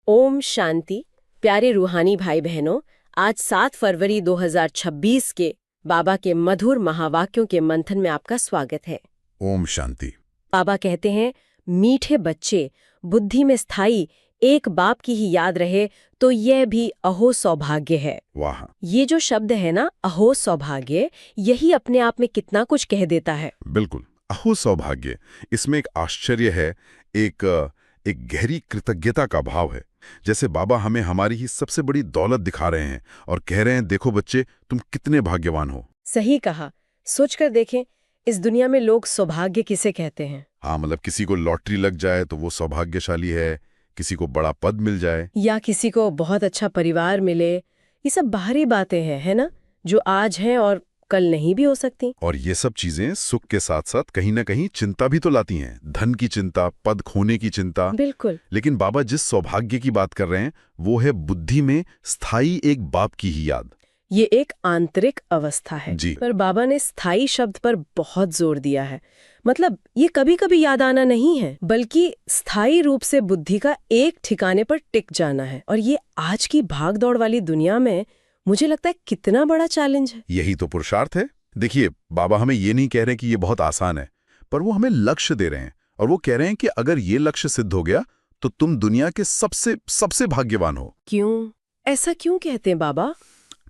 ओम शांति। प्यारे रूहानी भाई बहनों, आज 7 फरवरी 2026 के बाबा के मधुर महावाक्यों के मंथन में आपका स्वागत है। ओम शांति। बाबा कहते हैं, मीठे बच्चे, बुद्धि में स्थायी एक बाप की ही याद रहे तो यह भी अहो सौभाग्य है। वाह, ये जो शब्द है ना, अहो सौभाग्य, यही अपने आप में कितना कुछ कह देता है। बिल्कुल। अहो सौभाग्य, इसमें एक आश्चर्य है, एक गहरी कृतज्ञता का भाव है। जैसे बाबा हमें हमारी ही सबसे बड़ी दौलत दिखा रहे हैं और कह रहे हैं, देखो बच्चे, तुम कितने भाग्यवान हो। सही कहा। सोचकर देखें, इस दुनिया में लोग सौभाग्य किसे कहते हैं? हाँ, मतलब किसी को लॉटरी लग जाए तो वो सौभाग्यशाली है, किसी को बड़ा पद मिल जाए, या किसी को बहुत अच्छा परिवार मिले। ये सब बाहरी बातें हैं, है ना, जो आज हैं और कल नहीं भी हो सकती। और ये सब चीजें सुख के साथ साथ कहीं ना कहीं चिंता भी तो लाती हैं। धन की चिंता, पद खोने की चिंता। बिल्कुल। लेकिन बाबा जिस सौभाग्य की बात कर रहे हैं वो है बुद्धि में स्थायी एक बाप की ही याद। ये एक आंतरिक अवस्था है जी। पर बाबा ने स्थायी शब्द पर बहुत जोर दिया है। मतलब ये कभी कभी याद आना नहीं है, बल्कि स्थायी रूप से बुद्धि का एक ठिकाने पर टिक जाना है। और ये आज की भागदौड़ वाली दुनिया में मुझे लगता है कितना बड़ा चैलेंज है। यही तो पुरुषार्थ है। देखिए, बाबा हमें ये नहीं कह रहे कि ये बहुत आसान है, पर वो हमें लक्ष्य दे रहे हैं और वो कह रहे हैं कि अगर ये लक्ष्य सिद्ध हो गया तो तुम दुनिया के सबसे सबसे भाग्यवान हो। क्यों? ऐसा क्यों कहते हैं बाबा?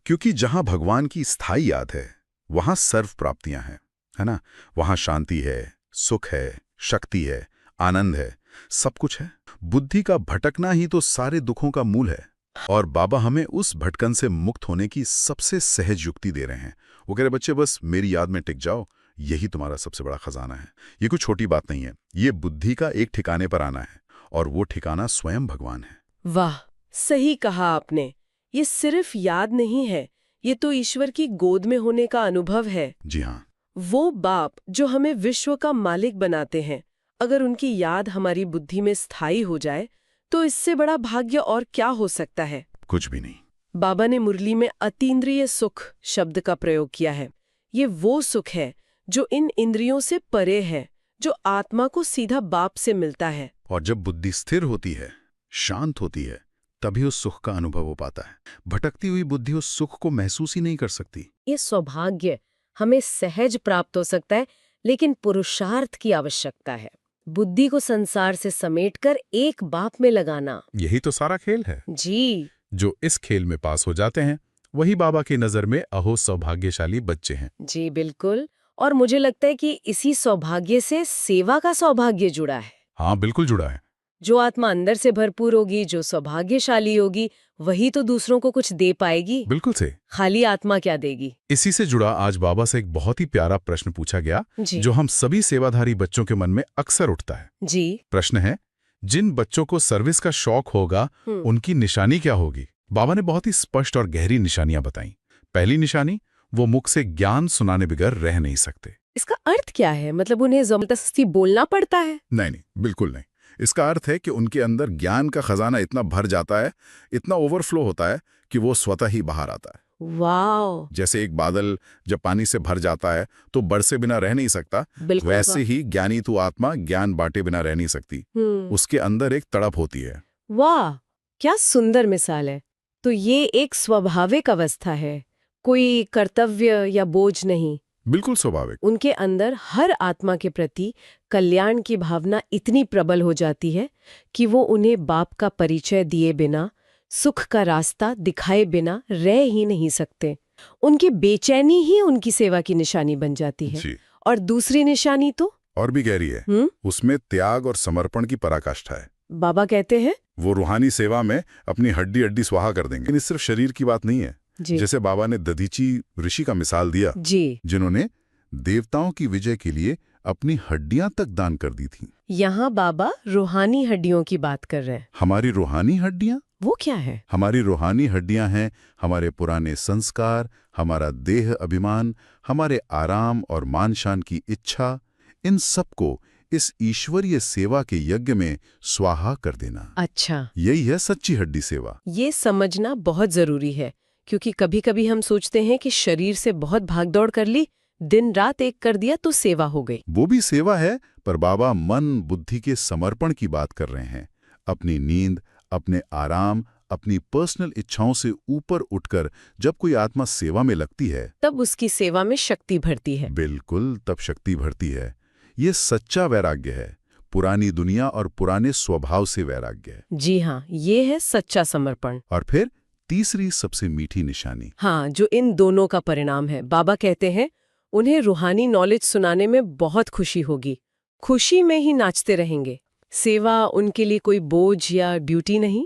क्योंकि जहां भगवान की स्थायी याद है वहां सर्व प्राप्तियां हैं, है ना। वहां शांति है, सुख है, शक्ति है, आनंद है, सब कुछ है। बुद्धि का भटकना ही तो सारे दुखों का मूल है। और बाबा हमें उस भटकन से मुक्त होने की सबसे सहज युक्ति दे रहे हैं। वो कह रहे, बच्चे बस मेरी याद में टिक जाओ, यही तुम्हारा सबसे बड़ा खजाना है। ये कोई छोटी बात नहीं है, ये बुद्धि का एक ठिकाने पर आना है और वो ठिकाना स्वयं भगवान है। वाह, सही कहा आपने। ये सिर्फ याद नहीं है, ये तो ईश्वर की गोद में होने का अनुभव है। जी हाँ। वो बाप जो हमें विश्व का मालिक बनाते हैं, अगर उनकी याद हमारी बुद्धि में स्थायी हो जाए तो इससे बड़ा भाग्य और क्या हो सकता है? कुछ भी नहीं। बाबा ने मुरली में अतीन्द्रिय सुख शब्द का प्रयोग किया है। ये वो सुख है जो इन इंद्रियों से परे है, जो आत्मा को सीधा बाप से मिलता है। और जब बुद्धि स्थिर होती है, शांत होती है, तभी उस सुख का अनुभव हो पाता है। भटकती हुई बुद्धि उस सुख को महसूस ही नहीं कर सकती। ये सौभाग्य हमें सहज प्राप्त हो सकता है, लेकिन पुरुषार्थ की आवश्यकता है। बुद्धि को संसार से समेटकर एक बाप में लगाना। यही तो सारा खेल है। जी। जो इस खेल में पास हो जाते हैं वही बाबा की नजर में अहो सौभाग्यशाली बच्चे हैं। जी बिल्कुल। और मुझे लगता है कि इसी सौभाग्य से सेवा का सौभाग्य जुड़ा है। हाँ, बिल्कुल जुड़ा है। जो आत्मा अंदर से भरपूर होगी, जो सौभाग्यशाली होगी, वही तो दूसरों को कुछ दे पाएगी। बिल्कुल से। खाली आत्मा क्या देगी? इसी से जुड़ा आज बाबा से एक बहुत ही प्यारा प्रश्न पूछा गया, जो हम सभी सेवाधारी बच्चों के मन में अक्सर उठता है। जी। प्रश्न है, जिन बच्चों को सर्विस का शौक होगा उनकी निशानी क्या होगी? बाबा ने बहुत ही स्पष्ट और गहरी निशानियां बताई। पहली निशानी, वो मुख से ज्ञान सुनाने बगैर रह नहीं सकते। इसका अर्थ क्या है? मतलब उन्हें जबरदस्ती बोलना पड़ता है? नहीं, बिल्कुल नहीं। इसका अर्थ है कि उनके अंदर ज्ञान का खजाना इतना भर जाता है, इतना ओवरफ्लो होता है कि वो स्वतः ही बाहर आता है। वाह! जैसे एक बादल जब पानी से भर जाता है तो बरसे बिना रह नहीं सकता, वैसे ही ज्ञानी तू आत्मा ज्ञान बांटे बिना रह नहीं सकती। उसके अंदर एक तड़प होती है। वाह, क्या सुंदर मिसाल है। तो ये एक स्वाभाविक अवस्था है, कोई कर्तव्य या बोझ नहीं। बिल्कुल स्वाभाविक। उनके अंदर हर आत्मा के प्रति कल्याण की भावना इतनी प्रबल हो जाती है कि वो उन्हें बाप का परिचय दिए बिना, सुख का रास्ता दिखाए बिना रह ही नहीं सकते। उनकी बेचैनी ही उनकी सेवा की निशानी बन जाती है। जी। और दूसरी निशानी तो और भी गहरी है। उसमें त्याग और समर्पण की पराकाष्ठा है। बाबा कहते हैं वो रूहानी सेवा में अपनी हड्डी हड्डी स्वाहा कर देंगे। लेकिन सिर्फ शरीर की बात नहीं है। जैसे बाबा ने दधीची ऋषि का मिसाल दिया, जिन्होंने देवताओं की विजय के लिए अपनी हड्डियां तक दान कर दी थी। यहाँ बाबा रूहानी हड्डियों की बात कर रहे हैं। हमारी रूहानी हड्डियां? वो क्या है? हमारी रूहानी हड्डियां हैं हमारे पुराने संस्कार, हमारा देह अभिमान, हमारे आराम और मान शान की इच्छा। इन सबको इस ईश्वरीय सेवा के यज्ञ में स्वाहा कर देना। अच्छा, यही है सच्ची हड्डी सेवा। ये समझना बहुत जरूरी है, क्योंकि कभी कभी हम सोचते हैं कि शरीर से बहुत भागदौड़ कर ली, दिन रात एक कर दिया तो सेवा हो गई। वो भी सेवा है, पर बाबा मन बुद्धि के समर्पण की बात कर रहे हैं। अपनी नींद, अपने आराम, अपनी पर्सनल इच्छाओं से ऊपर उठकर जब कोई आत्मा सेवा में लगती है, तब उसकी सेवा में शक्ति भरती है। बिल्कुल तब शक्ति भरती है। ये सच्चा वैराग्य है, पुरानी दुनिया और पुराने स्वभाव से वैराग्य है। जी हाँ, ये है सच्चा समर्पण। और फिर तीसरी सबसे मीठी निशानी, हाँ, जो इन दोनों का परिणाम है। बाबा कहते हैं उन्हें रूहानी नॉलेज सुनाने में बहुत खुशी होगी, खुशी में ही नाचते रहेंगे। सेवा उनके लिए कोई बोझ या ड्यूटी नहीं,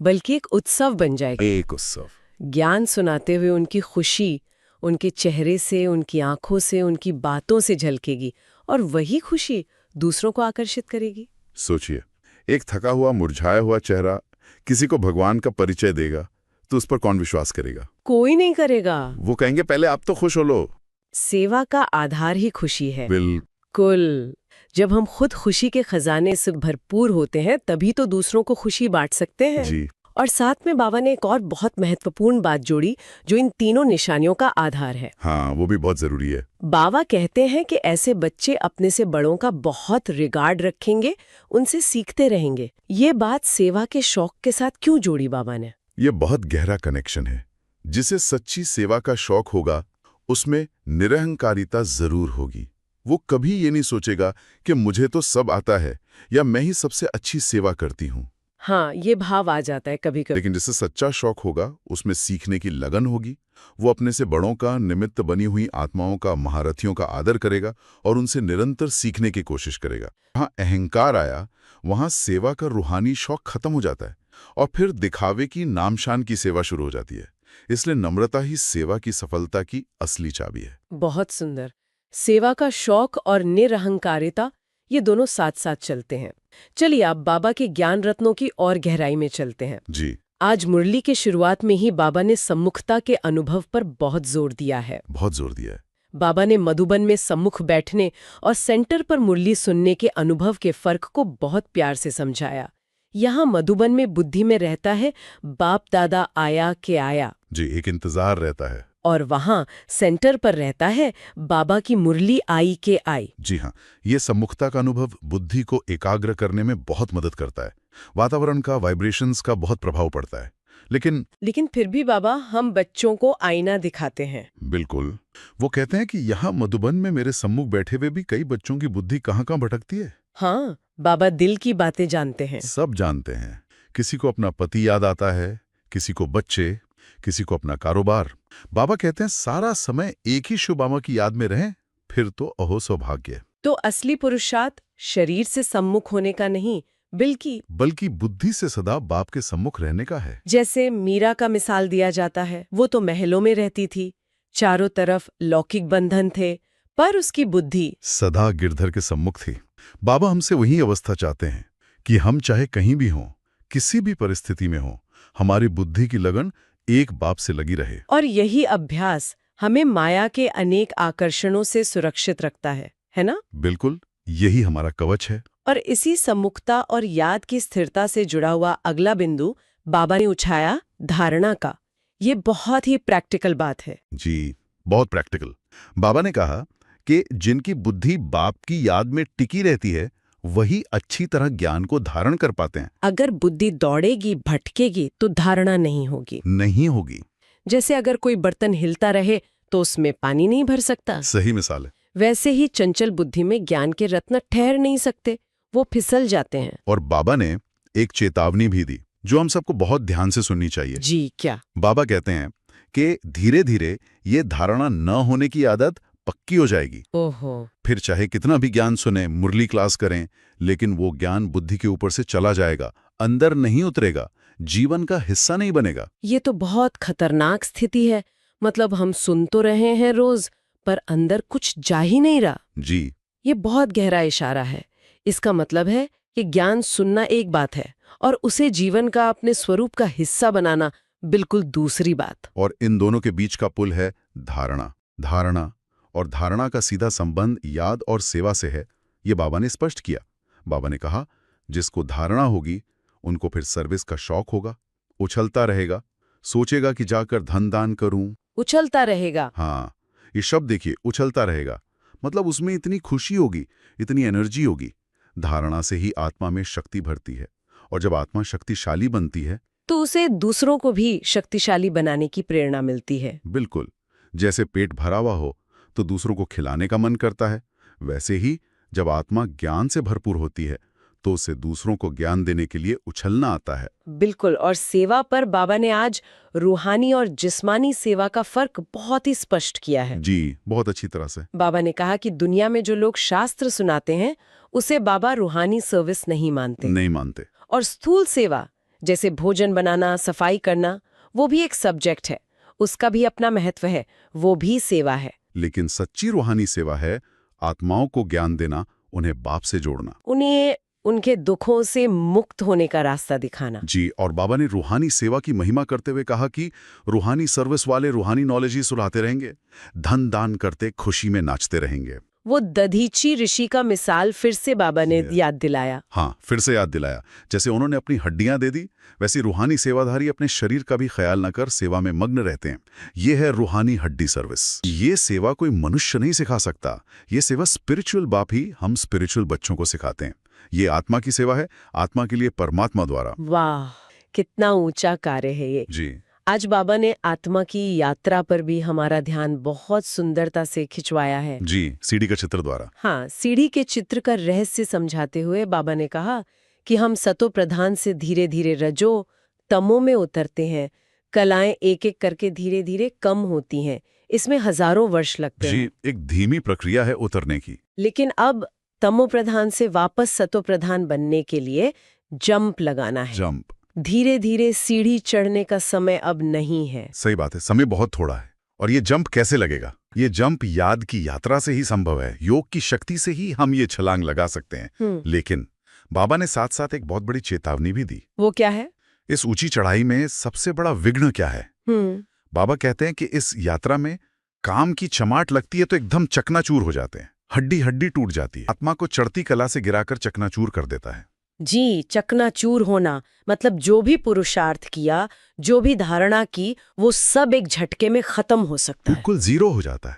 बल्कि एक उत्सव बन जाएगा। एक उत्सव। ज्ञान सुनाते हुए उनकी खुशी उनके चेहरे से, उनकी आंखों से, उनकी बातों से झलकेगी, और वही खुशी दूसरों को आकर्षित करेगी। सोचिए, एक थका हुआ मुरझाया हुआ चेहरा किसी को भगवान का परिचय देगा तो उस पर कौन विश्वास करेगा? कोई नहीं करेगा। वो कहेंगे पहले आप तो खुश हो लो। सेवा का आधार ही खुशी है। बिल्कुल। जब हम खुद खुशी के खजाने से भरपूर होते हैं तभी तो दूसरों को खुशी बांट सकते हैं। जी। और साथ में बाबा ने एक और बहुत महत्वपूर्ण बात जोड़ी जो इन तीनों निशानियों का आधार है। हाँ, वो भी बहुत जरूरी है। बाबा कहते हैं कि ऐसे बच्चे अपने से बड़ों का बहुत रिगार्ड रखेंगे, उनसे सीखते रहेंगे। ये बात सेवा के शौक के साथ क्यों जोड़ी बाबा ने? ये बहुत गहरा कनेक्शन है। जिसे सच्ची सेवा का शौक होगा उसमें निरहंकारिता जरूर होगी। वो कभी ये नहीं सोचेगा कि मुझे तो सब आता है या मैं ही सबसे अच्छी सेवा करती हूँ। हाँ, ये भाव आ जाता है कभी कभी। लेकिन जिसे सच्चा शौक होगा उसमें सीखने की लगन होगी। वो अपने से बड़ों का, निमित्त बनी हुई आत्माओं का, महारथियों का आदर करेगा और उनसे निरंतर सीखने की कोशिश करेगा। जहाँ अहंकार आया वहाँ सेवा का रूहानी शौक खत्म हो जाता है और फिर दिखावे की, नामशान की सेवा शुरू हो जाती है। इसलिए नम्रता ही सेवा की सफलता की असली चाबी है। बहुत सुंदर। सेवा का शौक और निरहंकारिता, ये दोनों साथ साथ चलते हैं। चलिए आप बाबा के ज्ञान रत्नों की और गहराई में चलते हैं। जी। आज मुरली के शुरुआत में ही बाबा ने सम्मुखता के अनुभव पर बहुत जोर दिया है। बहुत जोर दिया है। बाबा ने मधुबन में सम्मुख बैठने और सेंटर पर मुरली सुनने के अनुभव के फर्क को बहुत प्यार से समझाया। यहाँ मधुबन में बुद्धि में रहता है बाप दादा आया के आया। जी, एक इंतजार रहता है। और वहाँ सेंटर पर रहता है बाबा की मुरली आई के आई। जी हाँ, ये सम्मुखता का अनुभव बुद्धि को एकाग्र करने में बहुत मदद करता है। वातावरण का, वाइब्रेशंस का बहुत प्रभाव पड़ता है। लेकिन फिर भी बाबा हम बच्चों को आईना दिखाते हैं। बिल्कुल। वो कहते हैं कि यहाँ मधुबन में मेरे सम्मुख बैठे हुए भी कई बच्चों की बुद्धि कहाँ भटकती है। हाँ, बाबा दिल की बातें जानते हैं। सब जानते हैं। किसी को अपना पति याद आता है, किसी को बच्चे, किसी को अपना कारोबार। बाबा कहते हैं सारा समय एक ही शुभामा की याद में रहें, फिर तो अहो सौभाग्य। तो असली पुरुषार्थ शरीर से सम्मुख होने का नहीं, बल्कि बुद्धि से सदा बाप के सम्मुख रहने का है। जैसे मीरा का मिसाल दिया जाता है। वो तो महलों में रहती थी, चारों तरफ लौकिक बंधन थे, पर उसकी बुद्धि सदा गिरधर के सम्मुख थी। बाबा हमसे वही अवस्था चाहते हैं कि हम चाहे कहीं भी हों, किसी भी परिस्थिति में हों, हमारी बुद्धि की लगन एक बाप से लगी रहे। और यही अभ्यास हमें माया के अनेक आकर्षणों से सुरक्षित रखता है ना? बिल्कुल, यही हमारा कवच है। और इसी सम्मुखता और याद की स्थिरता से जुड़ा हुआ अगला बिंदु बाबा ने उठाया, धारणा का। ये बहुत ही प्रैक्टिकल बात है। जी, बहुत प्रैक्टिकल। बाबा ने कहा कि जिनकी बुद्धि बाप की याद में टिकी रहती है वही अच्छी तरह ज्ञान को धारण कर पाते हैं। अगर बुद्धि दौड़ेगी, भटकेगी तो धारणा नहीं होगी। जैसे अगर कोई बर्तन हिलता रहे तो उसमें पानी नहीं भर सकता। सही मिसाल है। वैसे ही चंचल बुद्धि में ज्ञान के रत्न ठहर नहीं सकते, वो फिसल जाते हैं। और बाबा ने एक चेतावनी भी दी जो हम सबको बहुत ध्यान से सुननी चाहिए। जी, क्या? बाबा कहते हैं कि धीरे धीरे ये धारणा न होने की आदत पक्की हो जाएगी। ओहो। फिर चाहे कितना भी ज्ञान सुने, मुरली क्लास करें, लेकिन वो ज्ञान बुद्धि के ऊपर से चला जाएगा, अंदर नहीं उतरेगा, जीवन का हिस्सा नहीं बनेगा। ये तो बहुत खतरनाक स्थिति है। मतलब हम सुन तो रहे हैं रोज, पर अंदर कुछ जा ही नहीं रहा। जी, ये बहुत गहरा इशारा है। इसका मतलब है कि ज्ञान सुनना एक बात है और उसे जीवन का, अपने स्वरूप का हिस्सा बनाना बिल्कुल दूसरी बात। और इन दोनों के बीच का पुल है धारणा। और धारणा का सीधा संबंध याद और सेवा से है, ये बाबा ने स्पष्ट किया। बाबा ने कहा जिसको धारणा होगी उनको फिर सर्विस का शौक होगा, उछलता रहेगा, सोचेगा कि जाकर धन दान करूं। उछलता रहेगा। हाँ, ये शब्द देखिए, उछलता रहेगा, मतलब उसमें इतनी खुशी होगी, इतनी एनर्जी होगी। धारणा से ही आत्मा में शक्ति भरती है और जब आत्मा शक्तिशाली बनती है, तो उसे दूसरों को भी शक्तिशाली बनाने की प्रेरणा मिलती है। बिल्कुल, जैसे पेट भरा हुआ हो तो दूसरों को खिलाने का मन करता है, वैसे ही जब आत्मा ज्ञान से भरपूर होती है तो उसे दूसरों को ज्ञान देने के लिए उछलना आता है। बिल्कुल। और सेवा पर बाबा ने आज रूहानी और जिस्मानी सेवा का फर्क बहुत ही स्पष्ट किया है। जी, बहुत अच्छी तरह से। बाबा ने कहा कि दुनिया में जो लोग शास्त्र सुनाते हैं उसे बाबा रूहानी सर्विस नहीं मानते। और स्थूल सेवा जैसे भोजन बनाना, सफाई करना, वो भी एक सब्जेक्ट है, उसका भी अपना महत्व है, वो भी सेवा है। लेकिन सच्ची रूहानी सेवा है आत्माओं को ज्ञान देना, उन्हें बाप से जोड़ना, उन्हें उनके दुखों से मुक्त होने का रास्ता दिखाना। जी। और बाबा ने रूहानी सेवा की महिमा करते हुए कहा कि रूहानी सर्विस वाले रूहानी नॉलेज ही सुनाते रहेंगे, धन दान करते खुशी में नाचते रहेंगे। वो दधीची ऋषि का मिसाल फिर से बाबा ने याद दिलाया। हाँ, फिर से याद दिलाया। जैसे उन्होंने अपनी हड्डियां दे दी, वैसे रूहानी सेवाधारी अपने शरीर का भी ख्याल न कर सेवा में मग्न रहते हैं। ये है रूहानी हड्डी सर्विस। ये सेवा कोई मनुष्य नहीं सिखा सकता, ये सेवा स्पिरिचुअल बाप ही हम स्पिरिचुअल बच्चों को सिखाते हैं। ये आत्मा की सेवा है, आत्मा के लिए परमात्मा द्वारा। वाह, कितना ऊंचा कार्य है ये। जी। आज बाबा ने आत्मा की यात्रा पर भी हमारा ध्यान बहुत सुंदरता से खिंचवाया है। जी, सीढ़ी का चित्र द्वारा। हाँ, सीढ़ी के चित्र का रहस्य समझाते हुए बाबा ने कहा कि हम सतो प्रधान से धीरे धीरे रजो तमो में उतरते हैं। कलाएं एक एक करके धीरे धीरे कम होती हैं। इसमें हजारों वर्ष लगते हैं। जी, एक धीमी प्रक्रिया है उतरने की। लेकिन अब तमो प्रधान से वापस सतो प्रधान बनने के लिए जंप लगाना है। जंप। धीरे धीरे सीढ़ी चढ़ने का समय अब नहीं है। सही बात है, समय बहुत थोड़ा है। और ये जंप कैसे लगेगा? ये जंप याद की यात्रा से ही संभव है। योग की शक्ति से ही हम ये छलांग लगा सकते हैं। लेकिन बाबा ने साथ साथ एक बहुत बड़ी चेतावनी भी दी। वो क्या है? इस ऊंची चढ़ाई में सबसे बड़ा विघ्न क्या है? बाबा कहते हैं कि इस यात्रा में काम की चमाट लगती है तो एकदम चकनाचूर हो जाते हैं, हड्डी हड्डी टूट जाती है, आत्मा को चढ़ती कला से गिराकर चकनाचूर कर देता है। जी, चकनाचूर होना मतलब जो भी पुरुषार्थ किया, जो भी धारणा की, वो सब एक झटके में खत्म हो सकता है। बिल्कुल जीरो हो जाता है।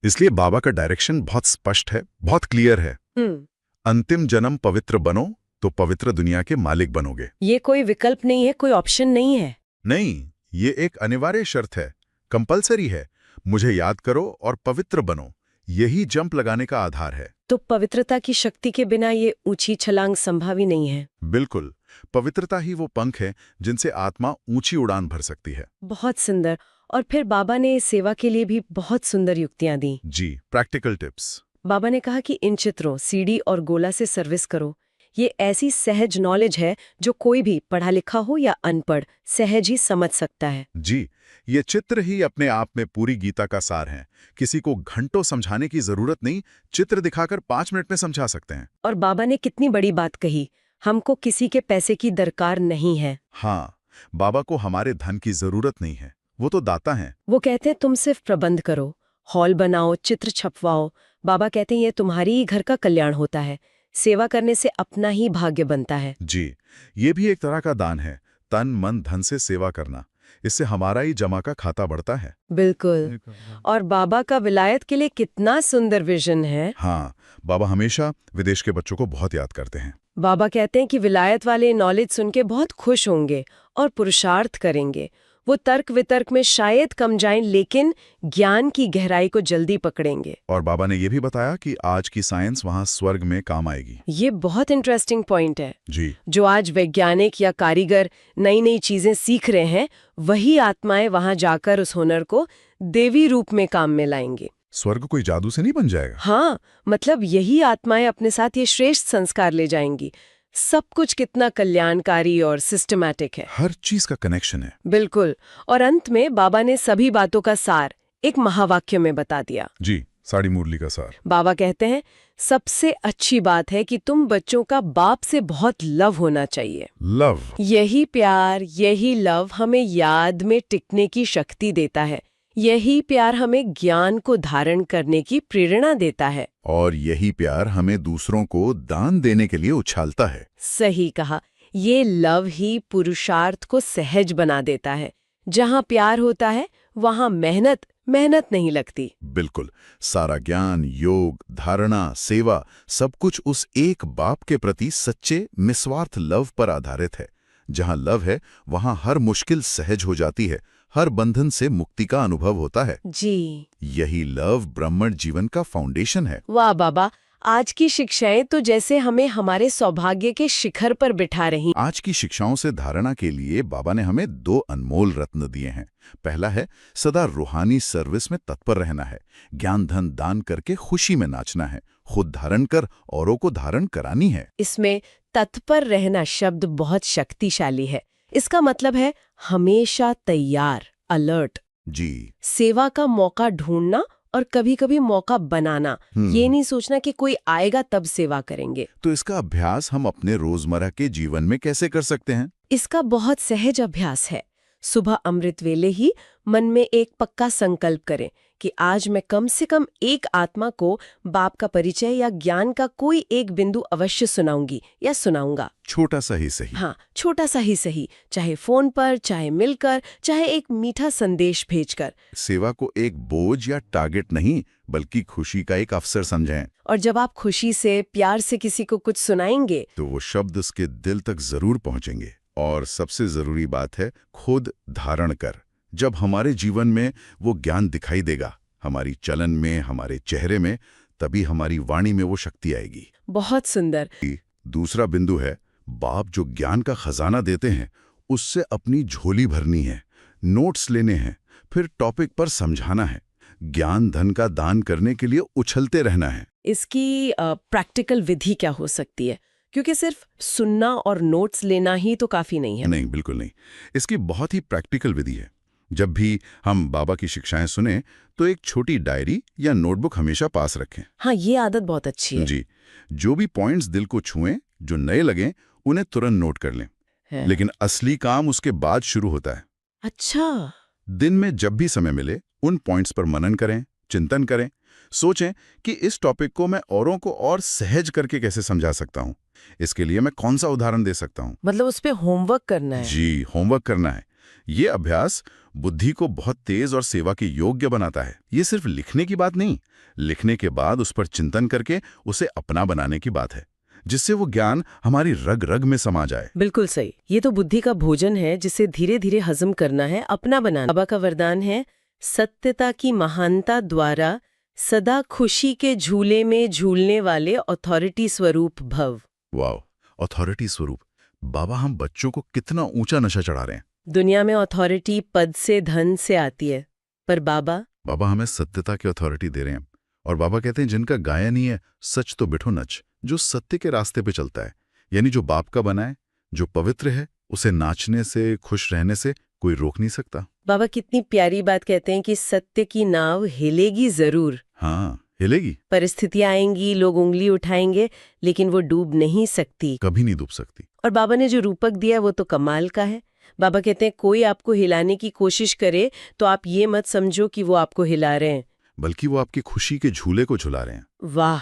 इसलिए बाबा का डायरेक्शन बहुत स्पष्ट है, बहुत क्लियर है। अंतिम जन्म पवित्र बनो तो पवित्र दुनिया के मालिक बनोगे। ये कोई विकल्प नहीं है, कोई ऑप्शन नहीं है। नहीं, ये एक अनिवार्य शर्त है, कंपलसरी है। मुझे याद करो और पवित्र बनो, यही जंप लगाने का आधार है। तो पवित्रता की शक्ति के बिना ये ऊंची छलांग संभव ही नहीं है। बिल्कुल, पवित्रता ही वो पंख है जिनसे आत्मा ऊंची उड़ान भर सकती है। बहुत सुंदर। और फिर बाबा ने सेवा के लिए भी बहुत सुंदर युक्तियां दी। जी, प्रैक्टिकल टिप्स। बाबा ने कहा कि इन चित्रों, सीढ़ी और गोला से सर्विस करो। ये ऐसी सहज नॉलेज है जो कोई भी पढ़ा लिखा हो या अनपढ़ सहज ही समझ सकता है। जी, ये चित्र ही अपने आप में पूरी गीता का सार है। किसी को घंटों समझाने की जरूरत नहीं, चित्र दिखाकर 5 मिनट में समझा सकते हैं। और बाबा ने कितनी बड़ी बात कही, हमको किसी के पैसे की दरकार नहीं है। हाँ, बाबा को हमारे धन की जरूरत नहीं है, वो तो दाता हैं। वो कहते हैं तुम सिर्फ प्रबंध करो, हॉल बनाओ, चित्र छपवाओ। बाबा कहते हैं ये तुम्हारी ही घर का कल्याण होता है। सेवा करने से अपना ही भाग्य बनता है। जी, ये भी एक तरह का दान है, तन मन धन से सेवा करना। इससे हमारा ही जमा का खाता बढ़ता है। बिल्कुल। और बाबा का विलायत के लिए कितना सुंदर विजन है। हाँ, बाबा हमेशा विदेश के बच्चों को बहुत याद करते हैं। बाबा कहते हैं कि विलायत वाले नॉलेज सुन के बहुत खुश होंगे और पुरुषार्थ करेंगे। वो तर्क वितर्क में शायद कम जाएं, लेकिन ज्ञान की गहराई को जल्दी पकड़ेंगे। और बाबा ने यह भी बताया कि आज की साइंस वहां स्वर्ग में काम आएगी। ये बहुत इंटरेस्टिंग पॉइंट है। जी। जो आज वैज्ञानिक या कारीगर नई नई चीजें सीख रहे हैं, वही आत्माएं वहां जाकर उस हुनर को देवी रूप में काम में लाएंगे। स्वर्ग कोई जादू से नहीं बन जाएगा। हाँ, मतलब यही आत्माएं अपने साथ ये श्रेष्ठ संस्कार ले जाएंगी। सब कुछ कितना कल्याणकारी और सिस्टमैटिक है। हर चीज का कनेक्शन है। बिल्कुल। और अंत में बाबा ने सभी बातों का सार एक महावाक्य में बता दिया। जी, साड़ी मुरली का सार। बाबा कहते हैं सबसे अच्छी बात है कि तुम बच्चों का बाप से बहुत लव होना चाहिए। लव। यही प्यार, यही लव हमें याद में टिकने की शक्ति देता है। यही प्यार हमें ज्ञान को धारण करने की प्रेरणा देता है। और यही प्यार हमें दूसरों को दान देने के लिए उछालता है। सही कहा। ये लव ही पुरुषार्थ को सहज बना देता है। जहाँ प्यार होता है वहाँ मेहनत मेहनत नहीं लगती। बिल्कुल, सारा ज्ञान, योग, धारणा, सेवा सब कुछ उस एक बाप के प्रति सच्चे निस्वार्थ लव पर आधारित है। जहां लव है वहां हर मुश्किल सहज हो जाती है, हर बंधन से मुक्ति का अनुभव होता है। जी, यही लव ब्राह्मण जीवन का फाउंडेशन है। वाह बाबा, आज की शिक्षाएं तो जैसे हमें हमारे सौभाग्य के शिखर पर बिठा रही। आज की शिक्षाओं से धारणा के लिए बाबा ने हमें 2 अनमोल रत्न दिए हैं। पहला है सदा रूहानी सर्विस में तत्पर रहना है, ज्ञान धन दान करके खुशी में नाचना है, खुद धारण कर औरों को धारण करानी है। इसमें तत्पर रहना शब्द बहुत शक्तिशाली है। इसका मतलब है हमेशा तैयार, अलर्ट। जी। सेवा का मौका ढूंढना और कभी-कभी मौका बनाना। ये नहीं सोचना कि कोई आएगा तब सेवा करेंगे। तो इसका अभ्यास हम अपने रोजमर्रा के जीवन में कैसे कर सकते हैं? इसका बहुत सहज अभ्यास है। सुबह अमृत वेले ही मन में एक पक्का संकल्प करें कि आज मैं कम से कम एक आत्मा को बाप का परिचय या ज्ञान का कोई एक बिंदु अवश्य सुनाऊंगी या सुनाऊंगा। छोटा सा ही सही। हाँ, छोटा सा ही सही, चाहे फोन पर, चाहे मिलकर, चाहे एक मीठा संदेश भेजकर। सेवा को एक बोझ या टारगेट नहीं, बल्कि खुशी का एक अवसर समझें। और जब आप खुशी से, प्यार से किसी को कुछ सुनाएंगे तो वो शब्द उसके दिल तक जरूर पहुंचेंगे। और सबसे जरूरी बात है, खुद धारण कर। जब हमारे जीवन में वो ज्ञान दिखाई देगा, हमारी चलन में, हमारे चेहरे में, तभी हमारी वाणी में वो शक्ति आएगी। बहुत सुंदर। दूसरा बिंदु है, बाप जो ज्ञान का खजाना देते हैं उससे अपनी झोली भरनी है, नोट्स लेने हैं, फिर टॉपिक पर समझाना है, ज्ञान धन का दान करने के लिए उछलते रहना है। इसकी प्रैक्टिकल विधि क्या हो सकती है? क्योंकि सिर्फ सुनना और नोट्स लेना ही तो काफी नहीं है। नहीं, बिल्कुल नहीं। इसकी बहुत ही प्रैक्टिकल विधि है। जब भी हम बाबा की शिक्षाएं सुने तो एक छोटी डायरी या नोटबुक हमेशा पास रखें। हाँ, ये आदत बहुत अच्छी है। जी, जो भी पॉइंट्स दिल को छुएं, जो नए लगें, उन्हें तुरंत नोट कर लें। लेकिन असली काम उसके बाद शुरू होता है। अच्छा। दिन में जब भी समय मिले उन पॉइंट्स पर मनन करें, चिंतन करें, सोचें कि इस टॉपिक को मैं औरों को और सहज करके कैसे समझा सकता हूँ। इसके लिए मैं कौन सा उदाहरण दे सकता हूँ। मतलब उस पे होमवर्क करना है। जी, होमवर्क करना है। ये अभ्यास बुद्धि को बहुत तेज और सेवा के योग्य बनाता है। ये सिर्फ लिखने की बात नहीं, लिखने के बाद उस पर चिंतन करके उसे अपना बनाने की बात है, जिससे वो ज्ञान हमारी रग रग में समा जाए। बिल्कुल सही। ये तो बुद्धि का भोजन है जिसे धीरे धीरे हजम करना है, अपना बनाना। बाबा का वरदान है, सत्यता की महानता द्वारा सदा खुशी के झूले में झूलने वाले अथॉरिटी स्वरूप भव। वाह, अथॉरिटी स्वरूप। बाबा हम बच्चों को कितना ऊंचा नशा चढ़ा रहे हैं। दुनिया में अथॉरिटी पद से, धन से आती है, पर बाबा हमें सत्यता की अथॉरिटी दे रहे हैं। और बाबा कहते हैं, जिनका गायन ही है सच तो बिठो नच, जो सत्य के रास्ते पे चलता है, यानी जो बाप का बना है, जो पवित्र है, उसे नाचने से, खुश रहने से कोई रोक नहीं सकता। बाबा कितनी प्यारी बात कहते हैं कि सत्य की नाव हिलेगी जरूर। हाँ, हिलेगी। परिस्थितियां आएंगी, लोग उंगली उठाएंगे, लेकिन वो डूब नहीं सकती, कभी नहीं डूब सकती। और बाबा ने जो रूपक दिया वो तो कमाल का है। बाबा कहते हैं, कोई आपको हिलाने की कोशिश करे तो आप ये मत समझो कि वो आपको हिला रहे हैं, बल्कि वो आपकी खुशी के झूले को झुला रहे हैं। वाह,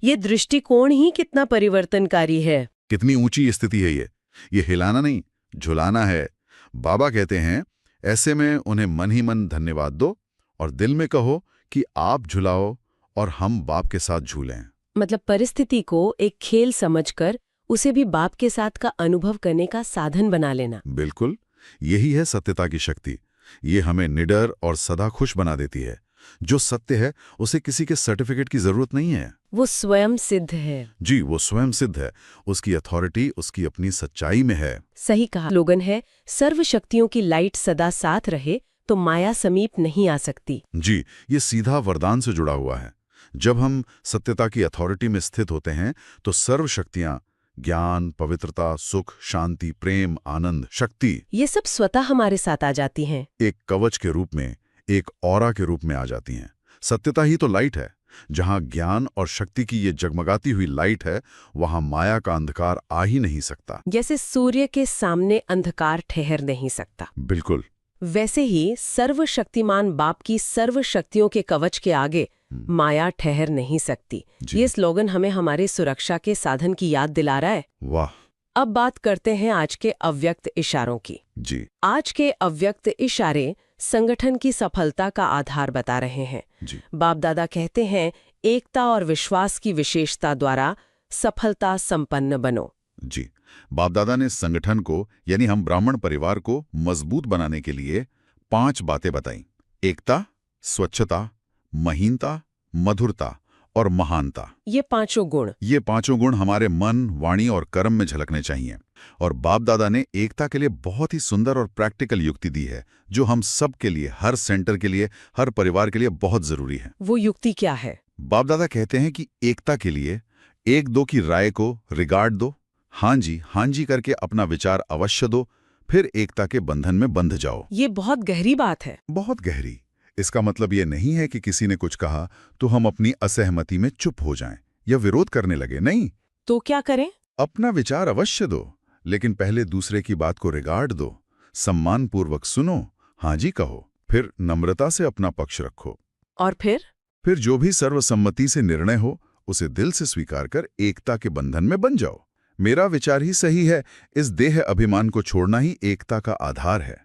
ये दृष्टिकोण ही कितना परिवर्तनकारी है। कितनी ऊंची स्थिति है ये हिलाना नहीं, झुलाना है। बाबा कहते हैं, ऐसे में उन्हें मन ही मन धन्यवाद दो और दिल में कहो कि आप झुलाओ और हम बाप के साथ झूलें। मतलब परिस्थिति को एक खेल समझकर उसे भी बाप के साथ का अनुभव करने का साधन बना लेना। बिल्कुल, यही है सत्यता की शक्ति। ये हमें निडर और सदा खुश बना देती है। जो सत्य है उसे किसी के सर्टिफिकेट की जरूरत नहीं है, वो स्वयं सिद्ध है। जी, वो स्वयं सिद्ध है। उसकी अथॉरिटी उसकी अपनी सच्चाई में है। सही कहा। स्लोगन है, सर्व शक्तियों की लाइट सदा साथ रहे तो माया समीप नहीं आ सकती। जी, ये सीधा वरदान से जुड़ा हुआ है। जब हम सत्यता की अथॉरिटी में स्थित होते हैं तो सर्व शक्तियां, ज्ञान, पवित्रता, सुख, शांति, प्रेम, आनंद, शक्ति, ये सब स्वतः हमारे साथ आ जाती हैं। एक कवच के रूप में, एक ऑरा के रूप में आ जाती हैं। सत्यता ही तो लाइट है। जहां ज्ञान और शक्ति की ये जगमगाती हुई लाइट है, वहां माया का अंधकार आ ही नहीं सकता। जैसे सूर्य के सामने अंधकार ठहर नहीं सकता, बिल्कुल। वैसे ही सर्वशक्तिमान बाप की सर्व शक्तियों के कवच के आगे माया ठहर नहीं सकती। ये स्लोगन हमें हमारी सुरक्षा के साधन की याद दिला रहा है। वाह। अब बात करते हैं आज के अव्यक्त इशारों की। जी। आज के अव्यक्त इशारे संगठन की सफलता का आधार बता रहे हैं। जी। बाप दादा कहते हैं, एकता और विश्वास की विशेषता द्वारा सफलता संपन्न बनो। जी। बाप दादा ने संगठन को यानी हम ब्राह्मण परिवार को मजबूत बनाने के लिए 5 बातें बताई। एकता, स्वच्छता, महीनता, मधुरता और महानता। ये 5 गुण। ये 5 गुण हमारे मन, वाणी और कर्म में झलकने चाहिए। और बाप दादा ने एकता के लिए बहुत ही सुंदर और प्रैक्टिकल युक्ति दी है, जो हम सब के लिए, हर सेंटर के लिए, हर परिवार के लिए बहुत जरूरी है। वो युक्ति क्या है? बाप दादा कहते हैं कि एकता के लिए एक दो की राय को रिगार्ड दो, हाँ जी करके अपना विचार अवश्य दो, फिर एकता के बंधन में बंध जाओ। ये बहुत गहरी बात है। बहुत गहरी। इसका मतलब ये नहीं है कि किसी ने कुछ कहा तो हम अपनी असहमति में चुप हो जाएं या विरोध करने लगे, नहीं। तो क्या करें? अपना विचार अवश्य दो, लेकिन पहले दूसरे की बात को रिगार्ड दो, सम्मानपूर्वक सुनो, हाँ जी कहो, फिर नम्रता से अपना पक्ष रखो। और फिर जो भी सर्वसम्मति से निर्णय हो उसे दिल से स्वीकार कर एकता के बंधन में बन जाओ। मेरा विचार ही सही है, इस देह अभिमान को छोड़ना ही एकता का आधार है।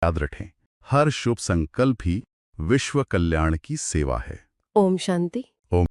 याद रखें, हर शुभ संकल्प ही विश्व कल्याण की सेवा है। ओम शांति।